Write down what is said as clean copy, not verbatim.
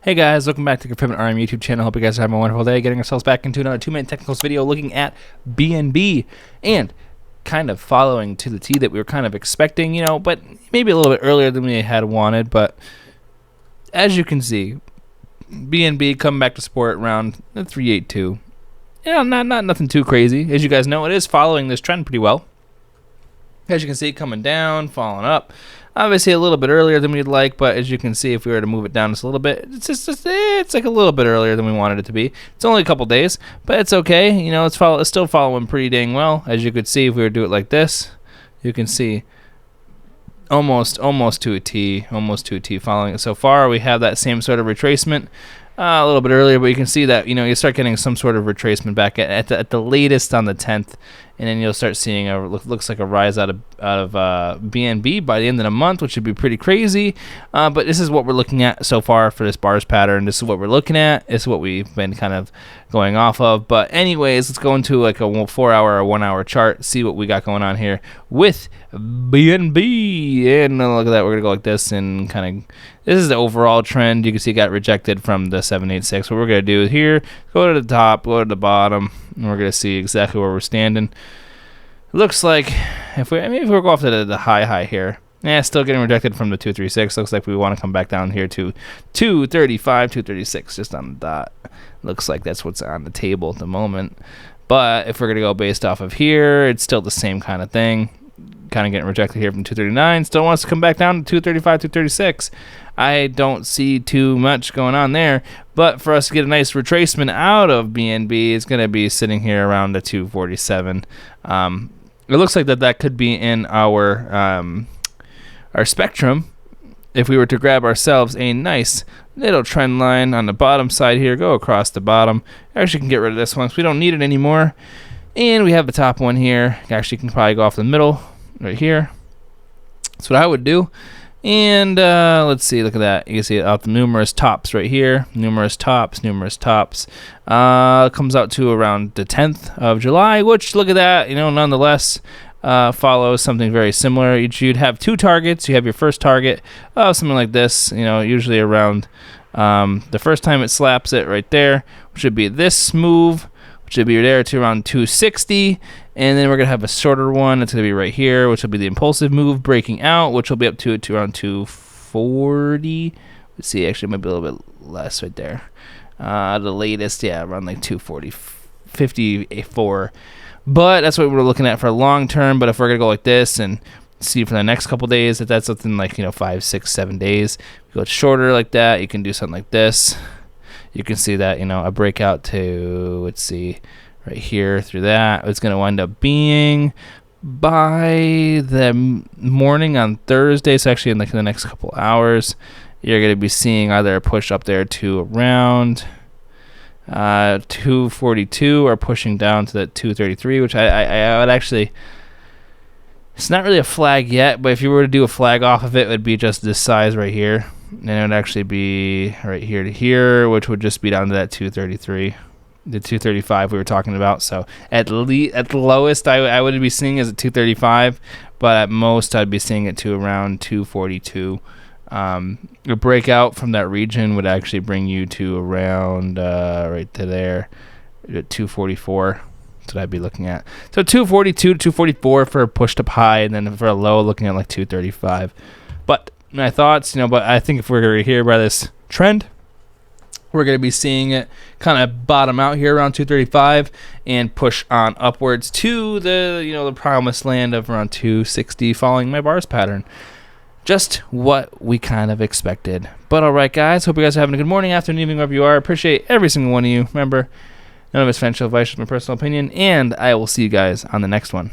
Hey guys, welcome back to the Pivot RM YouTube channel. Hope you guys are having a wonderful day. Getting ourselves back into another 2-minute technicals video looking at BNB and kind of following to the T that we were kind of expecting, but maybe a little bit earlier than we had wanted. But as you can see, BNB coming back to support around the 382. Not nothing too crazy. As you guys know, it is following this trend pretty well. As you can see, coming down, falling up. Obviously a little bit earlier than we'd like, but as you can see, if we were to move it down just a little bit, it's like a little bit earlier than we wanted it to be. It's only a couple days, but it's okay. It's still following pretty dang well. As you could see, if we were to do it like this, you can see almost to a T following it so far. We have that same sort of retracement. A little bit earlier, but you can see that you start getting some sort of retracement back at the latest on the 10th, and then you'll start seeing looks like a rise out of BNB by the end of the month, which would be pretty crazy. But this is what we're looking at so far for this bars pattern. This is what we're looking at. This is what we've been kind of going off of. But anyways, let's go into like a 4-hour or 1-hour chart, see what we got going on here with BNB. And look at that, we're gonna go like this and kind of. This is the overall trend. You can see it got rejected from the 786. What we're going to do here, go to the top, go to the bottom, and we're going to see exactly where we're standing. It looks like if we go off to the high here, still getting rejected from the 236. Looks like we want to come back down here to 235, 236, just on the dot. Looks like that's what's on the table at the moment. But if we're going to go based off of here, it's still the same kind of thing. Kind of getting rejected here from 239. Still wants to come back down to 235, 236. I don't see too much going on there, but for us to get a nice retracement out of BNB, it's going to be sitting here around the 247. It looks like that could be in our spectrum. If we were to grab ourselves a nice little trend line on the bottom side here, go across the bottom. Actually, can get rid of this one because we don't need it anymore. And we have the top one here. Actually, can probably go off the middle right here. That's what I would do. And let's see, look at that. You can see out the numerous tops right here. Numerous tops. Comes out to around the 10th of July, which, look at that, nonetheless follows something very similar. You'd have two targets. You have your first target, something like this, usually around the first time it slaps it right there, which would be this move, which would be there to around 260. And then we're going to have a shorter one. That's going to be right here, which will be the impulsive move breaking out, which will be up to around 240. Let's see, actually, it might be a little bit less right there. The latest, around like 240, 54. But that's what we're looking at for long term. But if we're going to go like this and see for the next couple days, if that's something like, 5, 6, 7 days, we go shorter like that, you can do something like this. You can see that, a breakout to, let's see, right here through that. It's going to wind up being by the morning on Thursday. So actually in like the next couple hours, you're going to be seeing either a push up there to around 242 or pushing down to that 233, which I would actually, it's not really a flag yet, but if you were to do a flag off of it, it would be just this size right here. And it would actually be right here to here, which would just be down to that 233. The 235 we were talking about. So at the lowest I would be seeing is at 235, but at most I'd be seeing it to around 242. A breakout from that region would actually bring you to around right to there at 244. That's what I'd be looking at. So 242 to 244 for a pushed up high, and then for a low looking at like 235. But my thoughts, but I think if we're here by this trend, we're going to be seeing it kind of bottom out here around 235 and push on upwards to the promised land of around 260 following my bars pattern. Just what we kind of expected. But all right, guys, hope you guys are having a good morning, afternoon, evening, wherever you are. Appreciate every single one of you. Remember, none of it's financial advice, just my personal opinion, and I will see you guys on the next one.